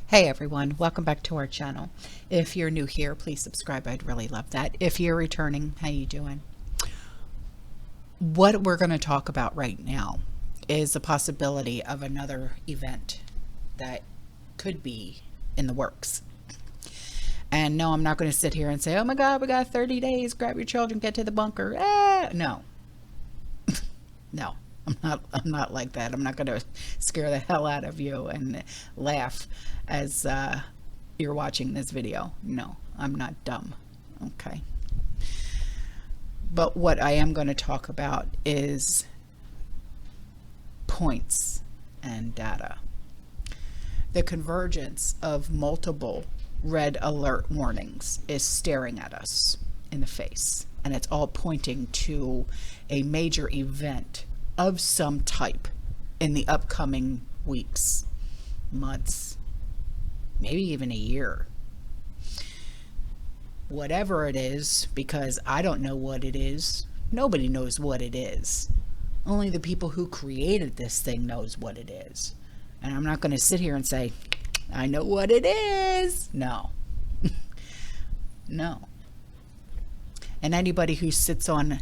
Hey everyone, welcome back to our channel. If you're new here, please subscribe. I'd really love that. If you're returning, how you doing? What we're going to talk about right now is the possibility of another event that could be in the works. And no, I'm not going to sit here and say, oh my God, we got 30 days, grab your children, get to the bunker. No. No. I'm not like that. I'm not going to scare the hell out of you and laugh as you're watching this video. No, I'm not dumb. Okay. But what I am going to talk about is points and data. The convergence of multiple red alert warnings is staring at us in the face, and it's all pointing to a major event of some type in the upcoming weeks, months, maybe even a year. Whatever it is, because I don't know what it is. Nobody knows what it is. Only the people who created this thing knows what it is. And I'm not going to sit here and say, I know what it is. No. No. And anybody who sits on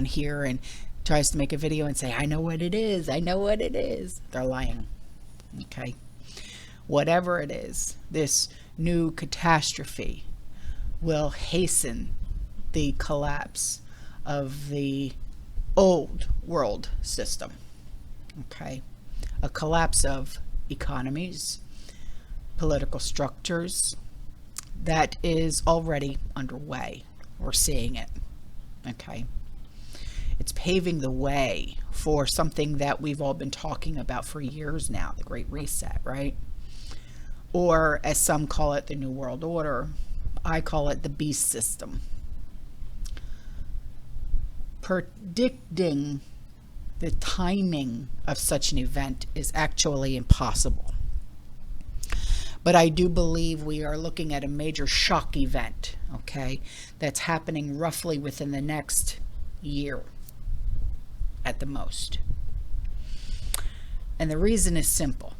here and tries to make a video and say, I know what it is, I know what it is, they're lying. Okay? Whatever it is, this new catastrophe will hasten the collapse of the old world system. Okay? A collapse of economies, political structures that is already underway. We're seeing it. Okay? It's paving the way for something that we've all been talking about for years now, the Great Reset, right? Or as some call it, the New World Order. I call it the beast system. Predicting the timing of such an event is actually impossible. But I do believe we are looking at a major shock event, okay, that's happening roughly within the next year at the most. And the reason is simple.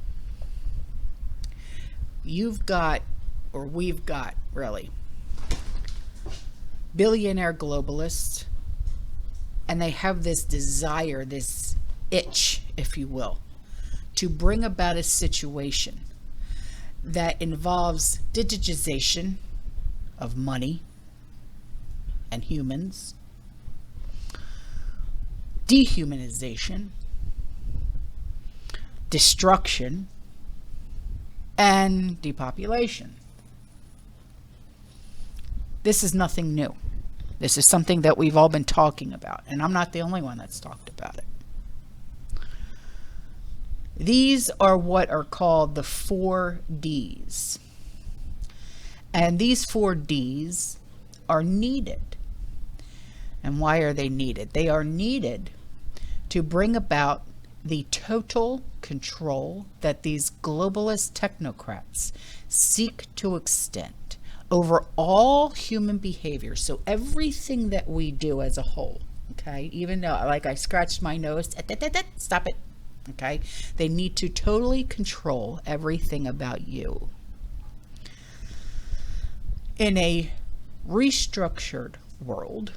You've got, or we've got really, billionaire globalists, and they have this desire, this itch, if you will, to bring about a situation that involves digitization of money and humans, dehumanization, destruction, and depopulation. This is nothing new. This is something that we've all been talking about, and I'm not the only one that's talked about it. These are what are called the 4 Ds. And these 4 Ds are needed. And why are they needed? They are needed to bring about the total control that these globalist technocrats seek to extend over all human behavior. So everything that we do as a whole, okay, even though, like, I scratched my nose, stop it, okay, they need to totally control everything about you. In a restructured world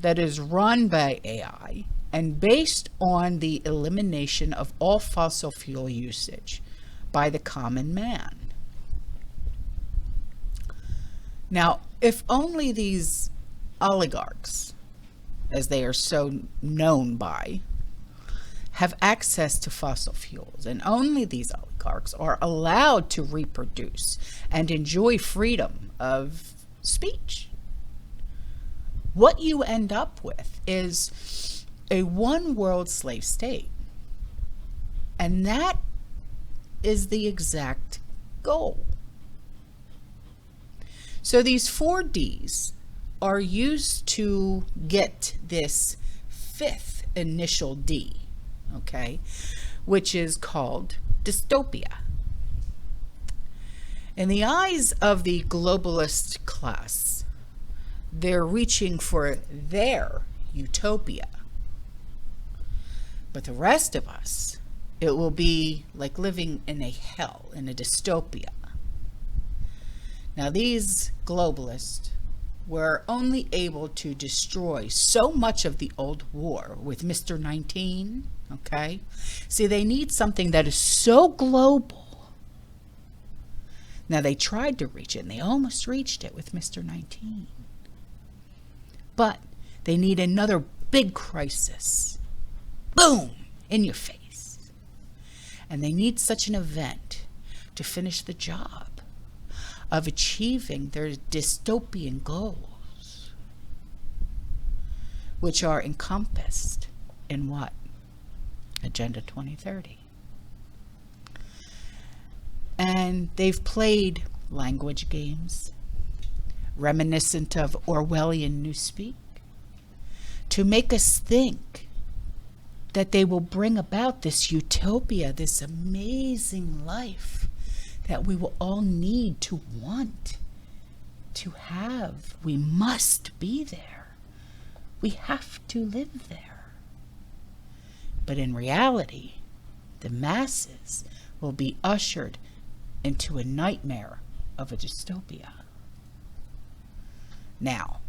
that is run by AI and based on the elimination of all fossil fuel usage by the common man. Now, if only these oligarchs, as they are so known by, have access to fossil fuels, and only these oligarchs are allowed to reproduce and enjoy freedom of speech, what you end up with is a one world slave state. And that is the exact goal. So these 4 Ds are used to get this 5th initial D, okay, which is called dystopia. In the eyes of the globalist class, they're reaching for their utopia. But the rest of us, it will be like living in a hell, in a dystopia. Now, these globalists were only able to destroy so much of the old war with Mr. 19, okay? See, they need something that is so global. Now, they tried to reach it, and they almost reached it with Mr. 19. But they need another big crisis. Boom! In your face. And they need such an event to finish the job of achieving their dystopian goals, which are encompassed in what? Agenda 2030. And they've played language games reminiscent of Orwellian newspeak to make us think that they will bring about this utopia, this amazing life that we will all need to want to have. We must be there. We have to live there. But in reality, the masses will be ushered into a nightmare of a dystopia. Now,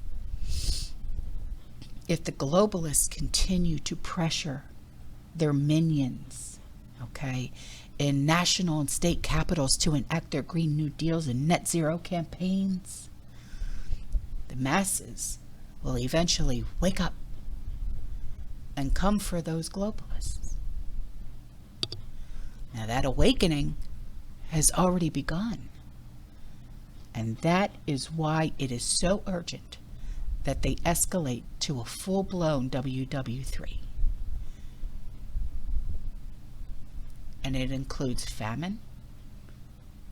if the globalists continue to pressure their minions, okay, in national and state capitals to enact their Green New Deals and net zero campaigns, the masses will eventually wake up and come for those globalists. Now, that awakening has already begun. And that is why it is so urgent that they escalate to a full-blown WW3. And it includes famine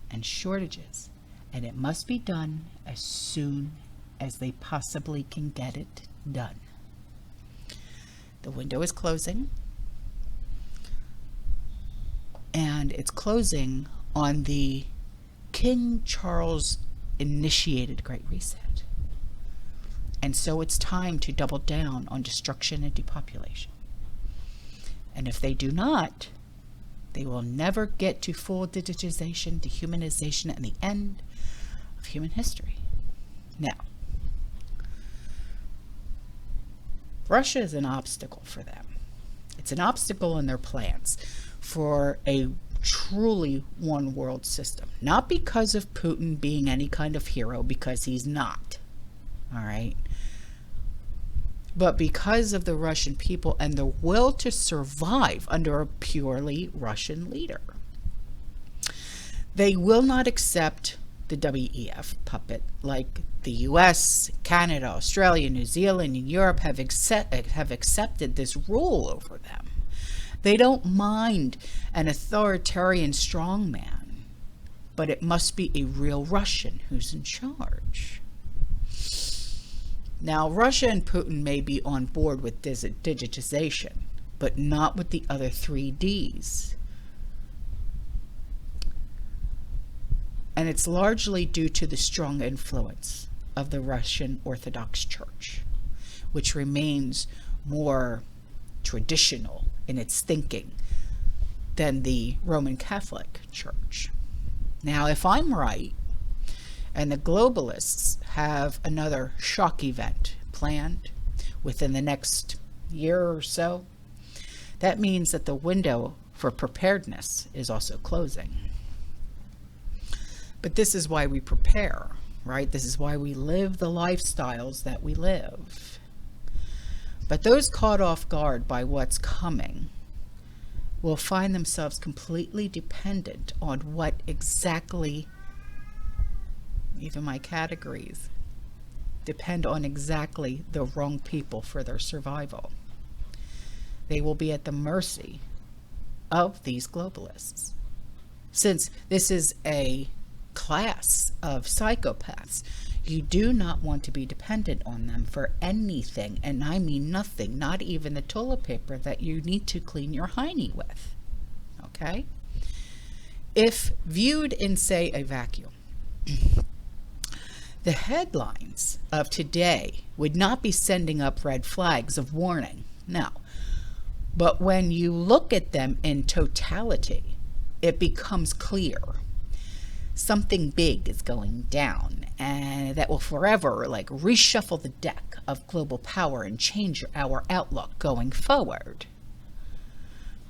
and shortages. And it must be done as soon as they possibly can get it done. The window is closing. And it's closing on the King Charles initiated Great Reset. And so it's time to double down on destruction and depopulation. And if they do not, they will never get to full digitization, dehumanization, and the end of human history. Now, Russia is an obstacle for them. It's an obstacle in their plans for a truly one world system. Not because of Putin being any kind of hero, because he's not. All right. But because of the Russian people and the will to survive under a purely Russian leader. They will not accept the WEF puppet like the US, Canada, Australia, New Zealand, and Europe have accepted this rule over them. They don't mind an authoritarian strongman, but it must be a real Russian who's in charge. Now, Russia and Putin may be on board with digitization, but not with the other 3 Ds. And it's largely due to the strong influence of the Russian Orthodox Church, which remains more traditional in its thinking than the Roman Catholic Church. Now, if I'm right, and the globalists have another shock event planned within the next year or so, that means that the window for preparedness is also closing. But this is why we prepare, right? This is why we live the lifestyles that we live. But those caught off guard by what's coming will find themselves completely dependent on what exactly, even my categories, depend on exactly the wrong people for their survival. They will be at the mercy of these globalists. Since this is a class of psychopaths, you do not want to be dependent on them for anything, and I mean nothing, not even the toilet paper that you need to clean your hiney with. Okay? If viewed in, say, a vacuum, the headlines of today would not be sending up red flags of warning. No. But when you look at them in totality, it becomes clear. something big is going down, and that will forever like reshuffle the deck of global power and change our outlook going forward.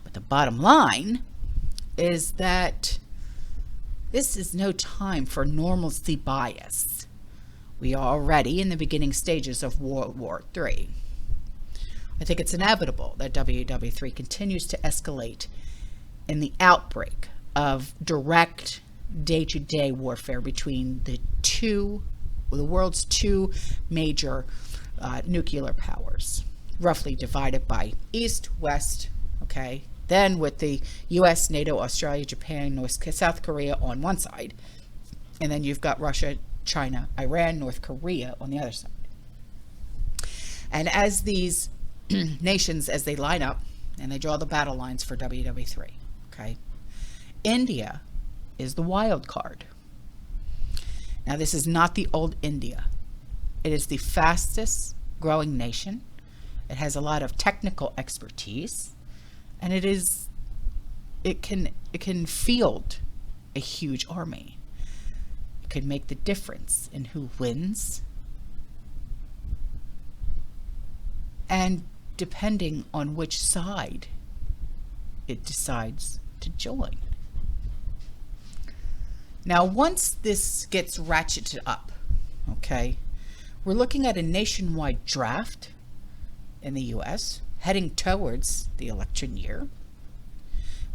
But the bottom line is that this is no time for normalcy bias. We are already in the beginning stages of World War III. I think it's inevitable that WW3 continues to escalate in the outbreak of direct day-to-day warfare between the world's two major nuclear powers, roughly divided by East, West, okay? Then with the US, NATO, Australia, Japan, South Korea on one side, and then you've got Russia, China, Iran, North Korea on the other side. And as these nations, as they line up and they draw the battle lines for WW3, okay, India is the wild card. Now, this is not the old India. It is the fastest growing nation. It has a lot of technical expertise, and it can field a huge army. It could make the difference in who wins, and depending on which side it decides to join. Now, once this gets ratcheted up, okay, we're looking at a nationwide draft in the US heading towards the election year,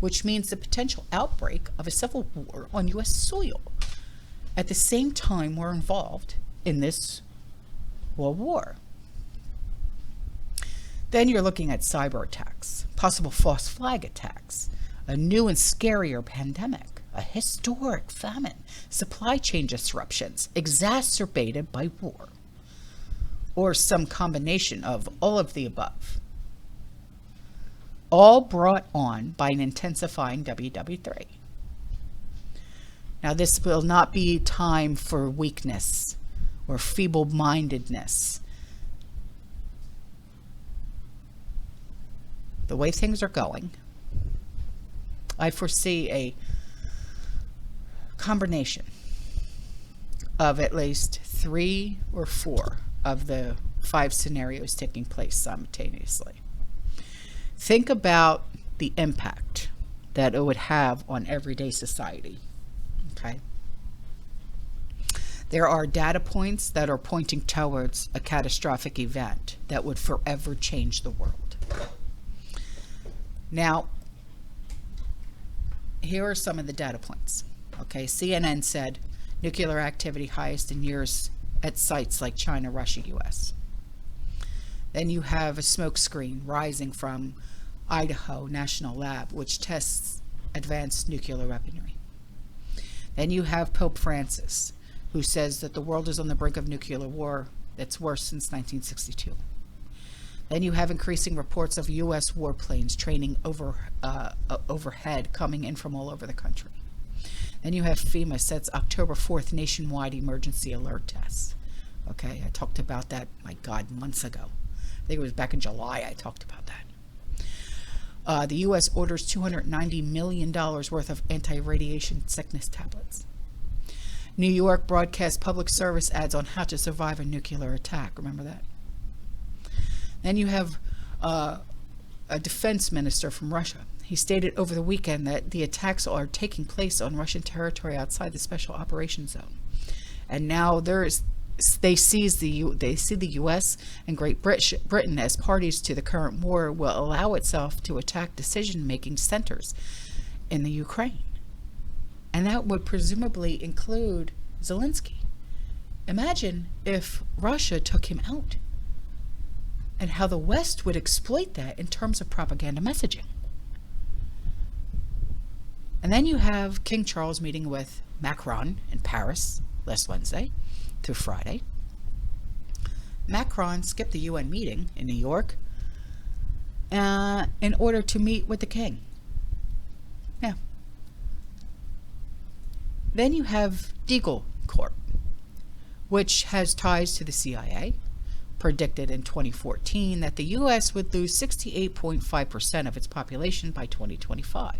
which means the potential outbreak of a civil war on US soil. At the same time, we're involved in this world war. Then you're looking at cyber attacks, possible false flag attacks, a new and scarier pandemic, a historic famine, supply chain disruptions exacerbated by war, or some combination of all of the above, all brought on by an intensifying WW3. Now, this will not be time for weakness or feeble-mindedness. The way things are going, I foresee a combination of at least 3 or 4 of the 5 scenarios taking place simultaneously. Think about the impact that it would have on everyday society. Okay. There are data points that are pointing towards a catastrophic event that would forever change the world. Now, here are some of the data points. Okay, CNN said nuclear activity highest in years at sites like China, Russia, US. Then you have a smoke screen rising from Idaho National Lab, which tests advanced nuclear weaponry. Then you have Pope Francis, who says that the world is on the brink of nuclear war that's worse since 1962. Then you have increasing reports of U.S. warplanes training overhead coming in from all over the country. Then you have FEMA sets October 4th nationwide emergency alert tests. Okay, I talked about that, my God, months ago. I think it was back in July I talked about that. The U.S. orders $290 million worth of anti-radiation sickness tablets. New York broadcasts public service ads on how to survive a nuclear attack. Remember that? Then you have a defense minister from Russia. He stated over the weekend that the attacks are taking place on Russian territory outside the special operations zone. And now they see the U.S. and Great Britain as parties to the current war will allow itself to attack decision-making centers in the Ukraine. And that would presumably include Zelensky. Imagine if Russia took him out, and how the West would exploit that in terms of propaganda messaging. And then you have King Charles meeting with Macron in Paris last Wednesday through Friday. Macron skipped the UN meeting in New York in order to meet with the king. Now, then you have Deagle Corp, which has ties to the CIA, predicted in 2014 that the U.S. would lose 68.5% of its population by 2025.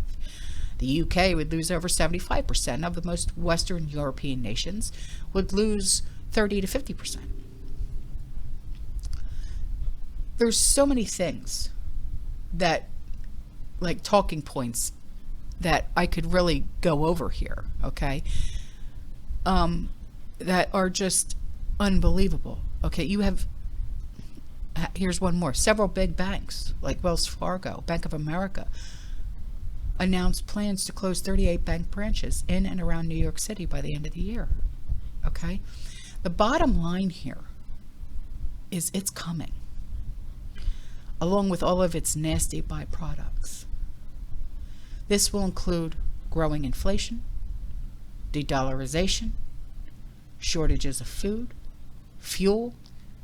The UK would lose over 75%. Of the most Western European nations would lose 30 to 50%. There's so many things that, like talking points, that I could really go over here, okay? That are just unbelievable. Okay, you have, here's one more. Several big banks, like Wells Fargo, Bank of America, announced plans to close 38 bank branches in and around New York City by the end of the year. Okay? The bottom line here is it's coming, along with all of its nasty byproducts. This will include growing inflation, de-dollarization, shortages of food, fuel,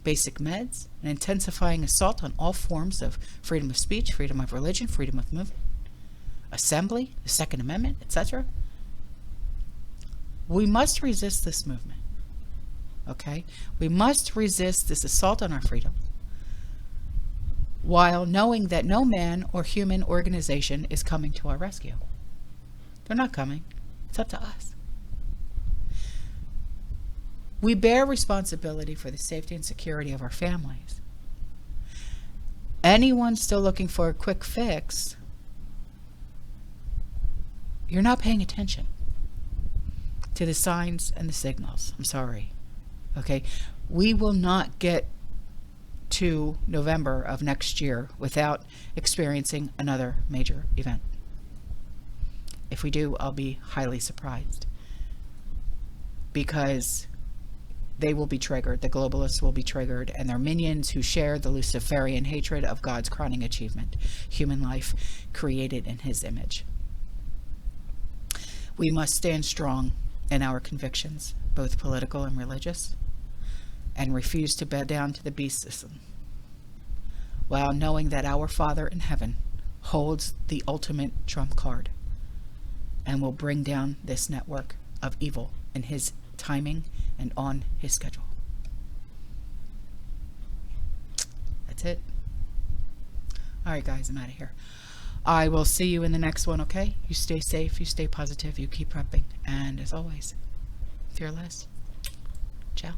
basic meds, an intensifying assault on all forms of freedom of speech, freedom of religion, freedom of movement, assembly, the Second Amendment, etc. We must resist this movement. Okay? We must resist this assault on our freedom, while knowing that no man or human organization is coming to our rescue. They're not coming. It's up to us. We bear responsibility for the safety and security of our families. Anyone still looking for a quick fix, you're not paying attention to the signs and the signals. I'm sorry. Okay? We will not get to November of next year without experiencing another major event. If we do, I'll be highly surprised, because they will be triggered. The globalists will be triggered, and their minions who share the Luciferian hatred of God's crowning achievement, human life created in his image. We must stand strong in our convictions, both political and religious, and refuse to bow down to the beast system, while knowing that our Father in heaven holds the ultimate trump card and will bring down this network of evil in his timing and on his schedule. That's it. All right, guys, I'm out of here. I will see you in the next one, okay? You stay safe, you stay positive, you keep prepping, and as always, fearless. Ciao.